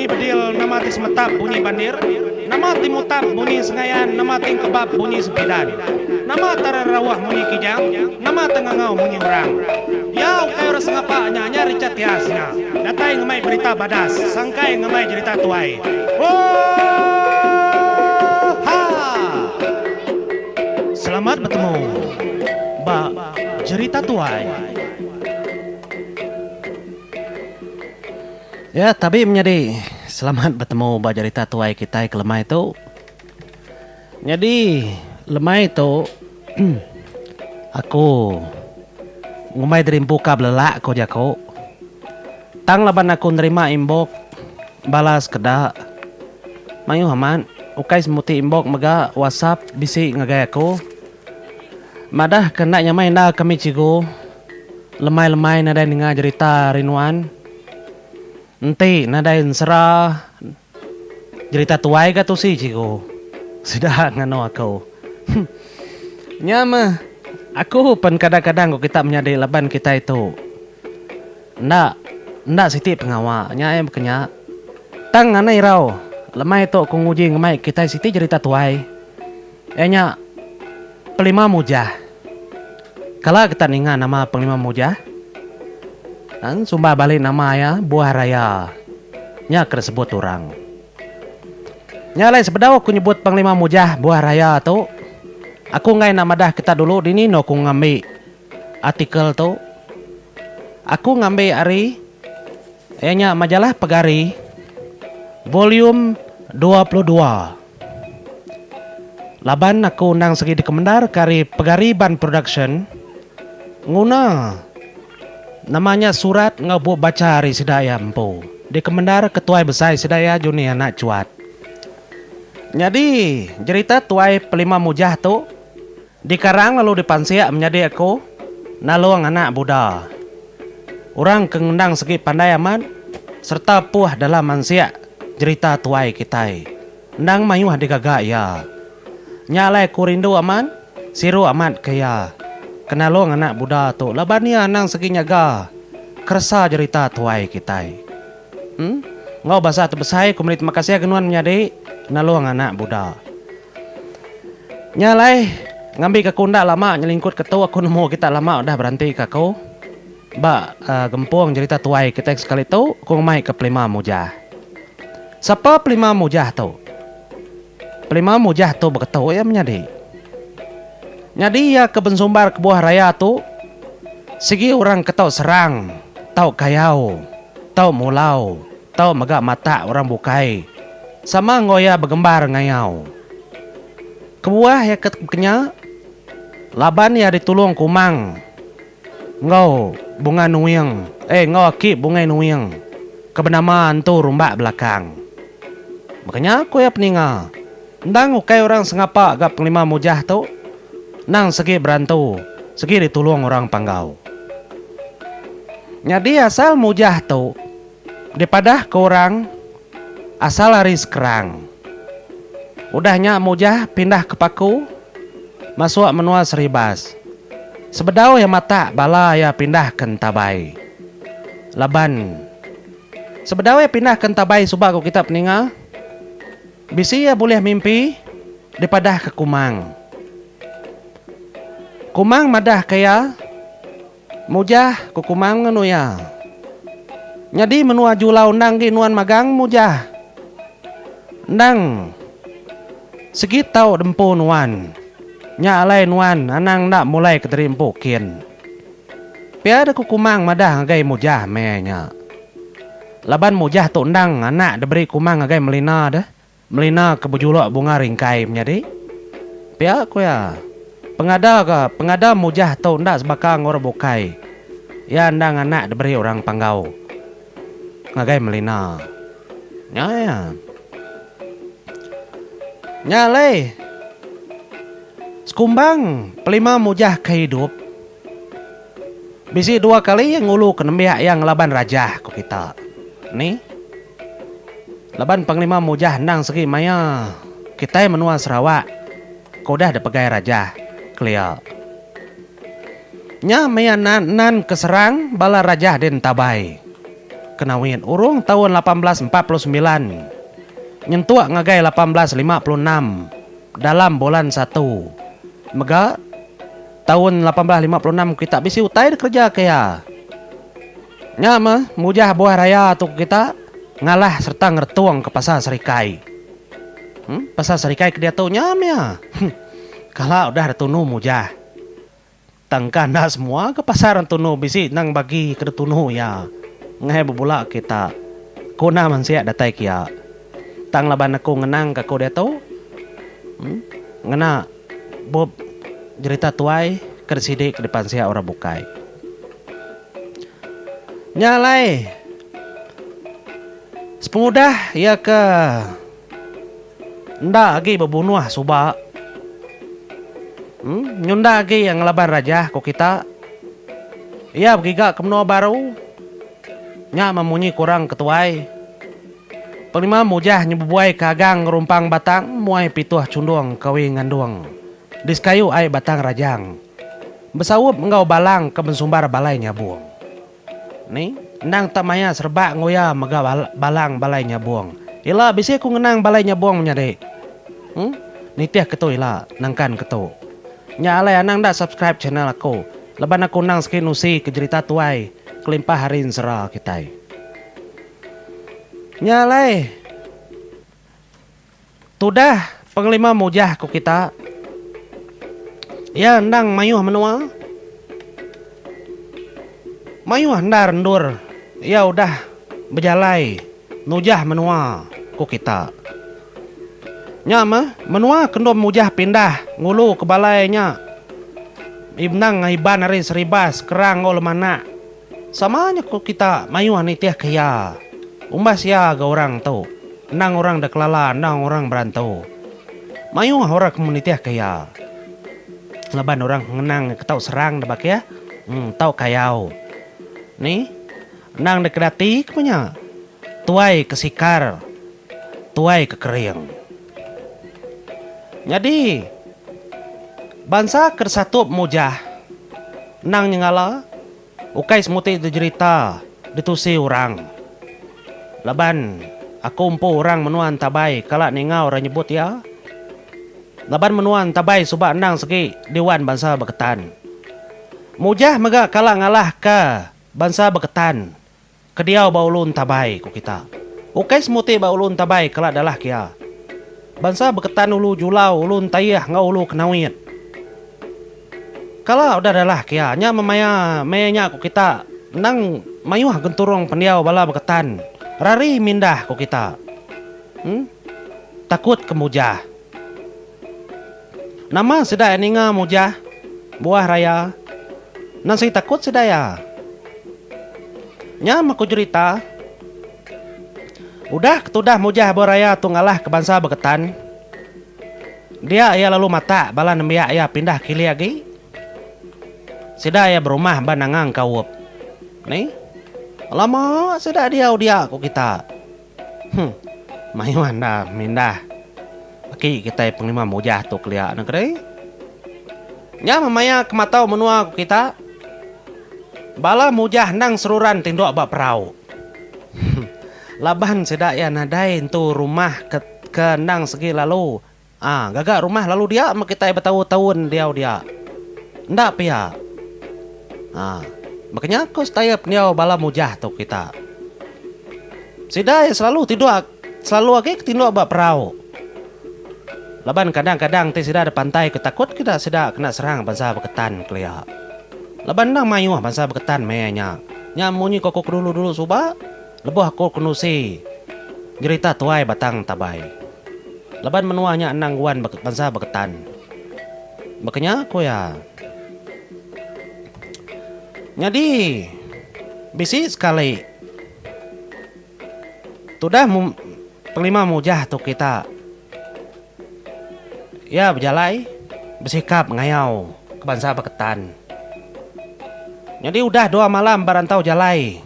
bedil, namati semetap bunyi bandir, namati mutap bunyi sengayan, namati kebab bunyi sepidan, nama tararawah bunyi kijang, nama tengangau bunyi orang. Yau kayo rasa ngapa nyanya ricat tiasnya, datai ngemai berita badas, sangkai ngemai cerita tuai. Oh, ha! Selamat bertemu, Mbak cerita tuai. Ya, tapi menjadi selamat bertemu Mbak cerita tuai kita ke lemah itu. Jadi lemah itu aku ngumai dari buka belelak ko jako. Tang laban aku nerima imbok balas kedak. Mayu haman ukai semuti imbok mega WhatsApp bisi ngagay aku. Madah kena nyamai na kami cigo. Lemai-lemai nada ninga cerita rinuan. Nanti nada serah cerita tuai ka tu si cigo. Sudah ngano aku. Nyama aku pun kadang-kadang kok kita menyadari laban kita itu. Ndak siti pengawa nya kenya. Tang anai rau. Lemai tu aku nguji ngemai kita siti cerita tuai. Nya pelima mujah. Kalau kita ninga nama pelima mujah. Dan sumba balik nama ya buah raya. Nya tersebut orang. Nyalai sebedau aku nyebut panglima mujah buah raya tu. Aku ngai nama dah kita dulu di Nino aku ngambil artikel tu. Aku ngambil hari nya majalah Pegari volume 22. Laban aku nang segi di Kemendar kari Pegari Ban Production. Nguna namanya surat ngabu baca hari sedaya empu. Di Kemendar ketua besar sedaya Juni anak cuat. Jadi cerita tuai pelima mujah tu dikarang lalu dipansiak menjadi aku naluang anak Buddha. Orang kengundang segi pandai aman serta puah dalam mansiak cerita tuai kita. Ndang mayuh digagak ya. Nyalai kurindu aman siru amat kaya. Kenalong anak Buddha tu labania nang segi nyaga kersa cerita tuai kita. Ngau bahasa terbesai komuniti makasih genuan menjadi nalong anak Buddha. Nyalai ngambil ke kunda lama nyelingkut ketua aku nemu kita lama udah berhenti ke kau. Gempung cerita tuai kita sekali tu aku mai ke pelima mujah. Siapa pelima mujah tu? Pelima mujah tu berketahu ya menjadi. Jadi ya kebensumbar ke buah raya tu segi orang ketau serang, tau kayau, tau mulau, tau megak mata orang bukai. Sama ngoya bergembar ngayau. Kebuah ya kenya laban ya ditulung kumang. Ngau bunga nuing, ngau akib bunga nuing. Kebenaman tu rumbak belakang. Makanya aku ya peninga. Ndang ukai orang sengapa agak penglima mujah tu. Nang segi berantu, segi ditulung orang panggau. Jadi asal mujah tu daripada ke orang asal laris kerang. Udahnya mujah pindah ke paku, masuk menua seribas. Sebedau ya mata bala ya pindah ke tabai. Laban. Sebedau ya pindah ke tabai subak aku kita peninga. Bisi ya boleh mimpi daripada ke kumang. Kumang madah kaya mujah ku kumang nganu ya. Jadi menua julau nang ginuan magang mujah. Nang segitau dempo nuan. Nya alai nuan anang nak mulai keterimpukin. Piada ku kumang madah ngagai mujah menya. Laban mujah tu ndang anak diberi kumang ngagai melina dah. Melina ke bujulok bunga ringkai menjadi. Pia aku ya. Pengada mujah tu ndak sebakang orang bukai. Ya ndang anak diberi orang panggau. Ngagai melina. Ya. Nyalai. Sekumbang pelima mujah kehidup. Bisi dua kali yang ngulu kenembiak yang laban raja ku kita. Ni. Laban panglima mujah ndang segi maya. Kita menua Sarawak. Kau dah ada pegai raja. Clear. Nya maya nan keserang bala raja den tabai. kenawin. Urung tahun 1849. Nyentuak ngagai 1856 dalam bulan 1. Mega tahun 1856 kita bisi utai kerja kaya. Nya mah mujah buah raya tu kita ngalah serta ngertuang ke pasar Serikai. Pasar Serikai ke dia tu nyam ya. Kalau udah tunu mujah. Tangkana semua ke pasaran tunu bisi nang bagi ke tunu ya. Ngai bubula kita. Kuna man siya datai kia. Tang laban aku ngenang ke ko dia tu. Ngena bob cerita tuai kersidik ke depan siya orang bukai. Nyalai sepengudah ya ke ndak lagi berbunuh subak. Nyunda lagi yang laban raja ko kita. Ya begiga ke menua baru. Nya memunyi kurang ketuai. Pelima mujah nyebubuai kagang rumpang batang muai pituah cundung kawi ngandung. Diskayu ai batang rajang. Besawup engkau balang ke bensumbar balai nyabung. Ni nang tamaya serba ngoya mega balang balai nyabung. Ila bisi ku ngenang balai nyabung menyade. Nitiah ketu ila nangkan ketu. Nya alai anang dah subscribe channel aku. Leban aku nang skinusi ke cerita tuai kelimpah harin sera kitai. Nya alai tudah penglima mujah ku kita. Ya nang mayuh menua. Mayuh ndar ndur. Ya udah berjalai nujah menua ku kita. Nya mah menua kendom mujah pindah ngulu ke balainya. Ibnang iban hari seribas kerang ol mana. Samanya ku kita mayuh ni tiah kaya. Umbas ya ga orang tu. Nang orang dak lala, nang orang berantau. Mayuh orang komunitiah kaya. Laban orang ngenang ketau serang debak ya. Tau kayau. Ni nang dekedati punya. Tuai kesikar. Tuai kekering. Jadi bangsa kersatup mujah. Nang nyengala. Ukai semuti dijerita. Ditusi orang. Laban aku umpu orang menuan tabai. Kalak ningau orang nyebut ya. Laban menuan tabai subak nang segi Dewan Bangsa Beketan. Mujah mega kalak ngalah ke Bangsa Beketan. Kediau baulun tabai ku kita. Ukai semuti baulun tabai kalak dalah kia. Bangsa Beketan ulu julau ulun tayah ngau ulu kenawit. Kalau udah dalah kia nya memaya mayanya ku kita nang mayuh genturong pendiau bala Beketan. Rari mindah ku kita. Takut ke mujah. Nama sedaya ninga mujah. Buah raya. Nasi takut sedaya. Nya maku cerita. Udah ketudah mujah buah raya tu ngalah ke Bangsa Beketan. Dia ia lalu mata bala nembia ia pindah kili lagi. Sedaya berumah banangang kawup. Nih. Lama sedaya dia ku kita. Mayuan dah mindah. Aki kita penglima mujah tu kelia negeri. Nya mamaya kematau menua ku kita. Bala mujah nang seruran tindok bak perau. Laban sedaya nadain tu rumah ke nang segi lalu. Gagak rumah lalu dia mak kita bertahun-tahun dia. Ndak pia. Makanya aku setayap niau bala mujah tu kita. Sedaya selalu lagi tindok bak perau. Laban kadang-kadang ti sida ada pantai ketakut kita sida kena serang Bangsa Beketan kelia. Laban nang mayuh Bangsa Beketan mayanya. Nya munyi kokok dulu suba. Lebuh aku kenusi. Cerita tuai batang tabai. Laban menuanya nang guan Bangsa Beketan. Makanya aku ya. Jadi bisi sekali. Tudah penglima mujah tu kita. Ya berjalai bersikap ngayau ke Bangsa Beketan. Jadi udah 2 malam barantau jalai.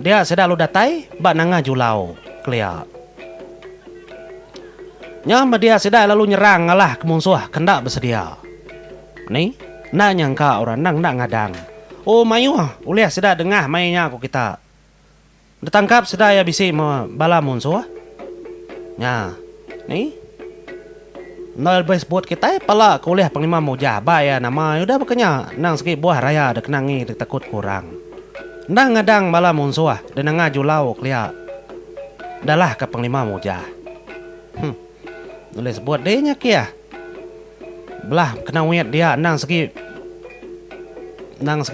Dia sedang lu datai bak nanga julau kelia. Nyama dia sedang lalu nyerang ngalah ke musuh kendak bersedia. Nih, nak nyangka orang nang nak ngadang. Oh mayuh, uliah sedang dengah mainnya aku kita. Ditangkap sedaya bisi bala munsuh. Nya, ni. Nol bes buat kita pala kuliah Panglima Mujah baya nama udah makanya nang segi buah raya ada kenangi takut kurang. Ndang ngadang bala munsuh dan ngajulau klia. Dalah ke Panglima Mujah. Nulis buat dia nya kia. Belah kena wiat dia nang segi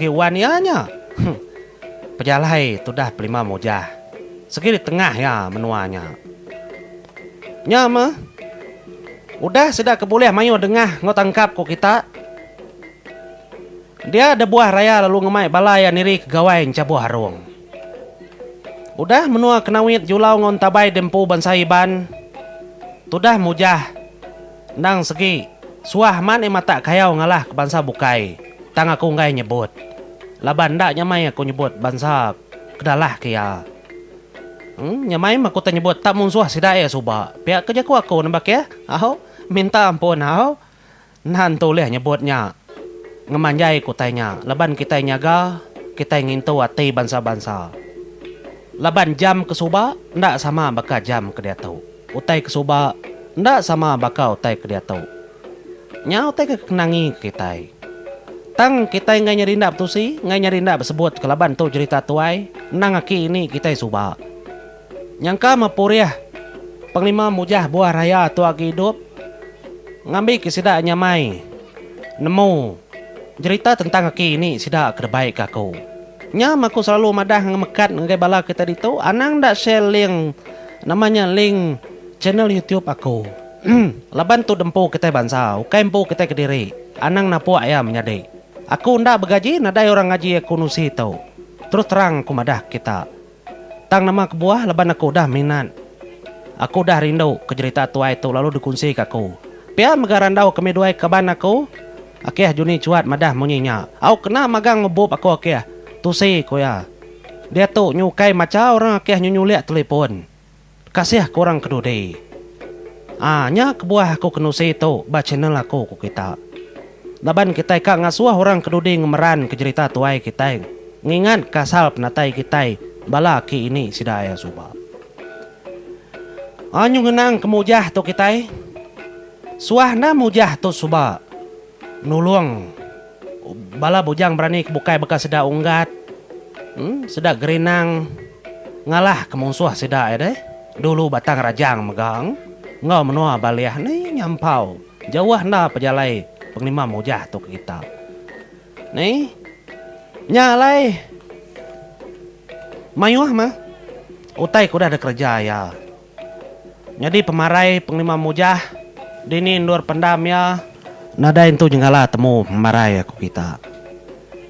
wanianya. Pejalai tu dah Panglima Mujah. Segi di tengah ya menuanya. Nyama. Udah sudah keboleh mayu dengah ngotangkap ko kita. Dia ada buah raya lalu ngemai balaya niri kegawai cabuh harung. Udah menua kenawit julau ngon tabai dempu bansaiban. Tudah Mujah. Nang segi suah man mata kayau ngalah ke bansa bukai. Tang aku ngai nyebut. Laban dak nyamai aku nyebut bansa kedalah kia. Nyamai aku tak nyebut tak munsuh sidaya suba. Pihak kerja aku nambak ya. Aho minta ampun aho. Nan toleh nyebutnya. Ngemanjai ku tanya. Laban kita nyaga, kita ngintu ati bansa-bansa. Laban jam ke suba, ndak sama baka jam ke dia tahu. Utai ke suba, ndak sama baka utai ke dia tahu. Nya utai ke kenangi kita. Tang kita ngai nyari ndak tusi, ngai nyari ndak sebut ke laban tu cerita tuai. Nang aki ini kita suba. Nyangka mapuriah Panglima Mujah buah raya tu agi hidup. Ngambil ke sidak nyamai. Nemu cerita tentang aki ini sidak kebaik aku. Nyam aku selalu madah ngemekat ngai bala kita itu. Anang dak share link namanya link channel YouTube aku. Laban tu dempu kita bansa, ukai empu kita Kediri. Anang napu ayam menyadi. Aku ndak bergaji, nadai orang ngaji aku nusi tau. Terus terang aku madah kita. Tang nama kebuah laban aku dah minat. Aku dah rindu ke cerita tua itu lalu dikunci ke aku. Pia megarandau kami dua kaban aku. Akeh juni cuat madah munyinya. Au kena magang ngebub aku akeh. Tusi ko ya. Dia tu nyukai macam orang akeh nyunyuliak telepon. Kasih kurang kedudi. Nya kebuah aku kenusi itu ba channel aku ku kita. Laban kita ka ngasuah orang kedudi ngemeran ke cerita tua kita. Ngingat kasal penatai kita. Bala ki ini sidaya suba. Anyu ngenang kemujah tu kita. Suahna mujah tu suba. Nulung. Bala bujang berani kebukai bekas sedak unggat. Sedak gerinang. Ngalah kemusuh sedak ya deh. Dulu batang rajang megang. Ngau menua baliah ni nyampau. Jauh na pejalai Panglima Mujah tu kita. Ni. Nyalai. Mayuah mah. Utai ku dah ada kerja ya. Jadi pemarai Panglima Mujah. Dini indur pendam ya. Nadain tu jengala temu pemarai aku kita.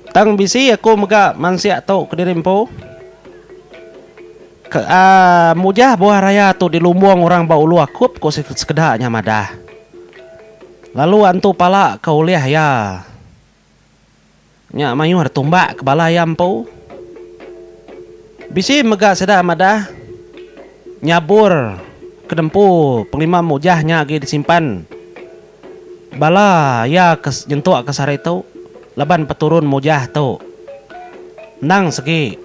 Tang bisi aku mega mansiak tau Kedirimpo. Mujah buah raya tu di lumbung orang bau lu akup ko sekedaknya madah. Lalu antu pala kau liah ya. Nya mayu har tumbak ke bala ayam po. Bisi mega sedak madah. Nyabur ke dempu Panglima Mujahnya lagi disimpan. Bala ya jentuk ke sare tu. Laban peturun Mujah tu. Nang segi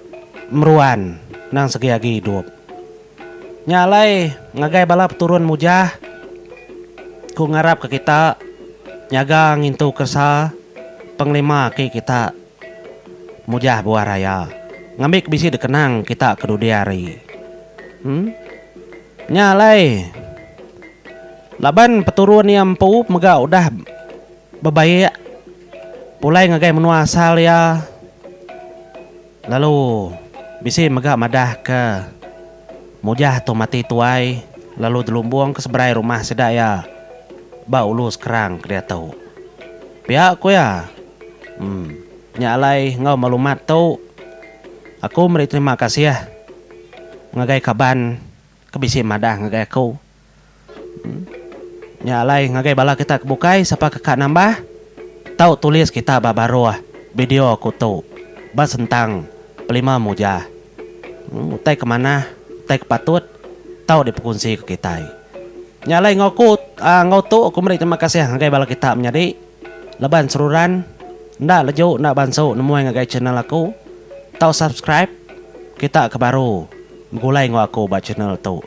meruan. Nang segi lagi hidup. Nyalai ngagai bala peturun Mujah. Ku ngarap ke kita. Nyaga ngintu kersa. Panglima ke kita. Mujah buah raya. Ngambil bisi dikenang kita kedudiari. Nyalai. Laban peturun yang pu mega udah bebaik. Pulai ngagai menua asal ya. Lalu bisi mega madah ke Mujah tu mati tuai. Lalu dilumbung ke seberai rumah sedaya. Ba ulus kerang ke dia tahu. Pihak ku ya. Nyalai ngau malumat tu. Aku beri terima kasih ya. Ngagai kaban kebisi madah ngagai aku. Nyalai ngagai bala kita kebukai siapa kakak nambah. Tahu tulis kita babaru video aku tu. Bas tentang Panglima Mujah. Utai kemana? Utai kepatut. Tahu dipekunci ke kita. Nyalai ngau tu aku beri terima kasih ngagai bala kita menjadi. Leban seruran. Ndak lejuk ndak bansu nemu ngagai channel aku. Tahu subscribe. Kita ke baru Gulay ngo ako ba channel to.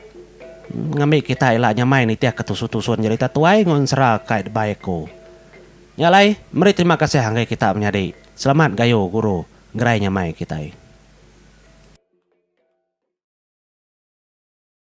Ngami kita ila nyamay ni tiak ketusu-tusun cerita tuai ngon sera kait baik ko. Nyalai, mari terima kasih hanggai kita menyadi. Selamat gayo guru, gerai nyamai kita.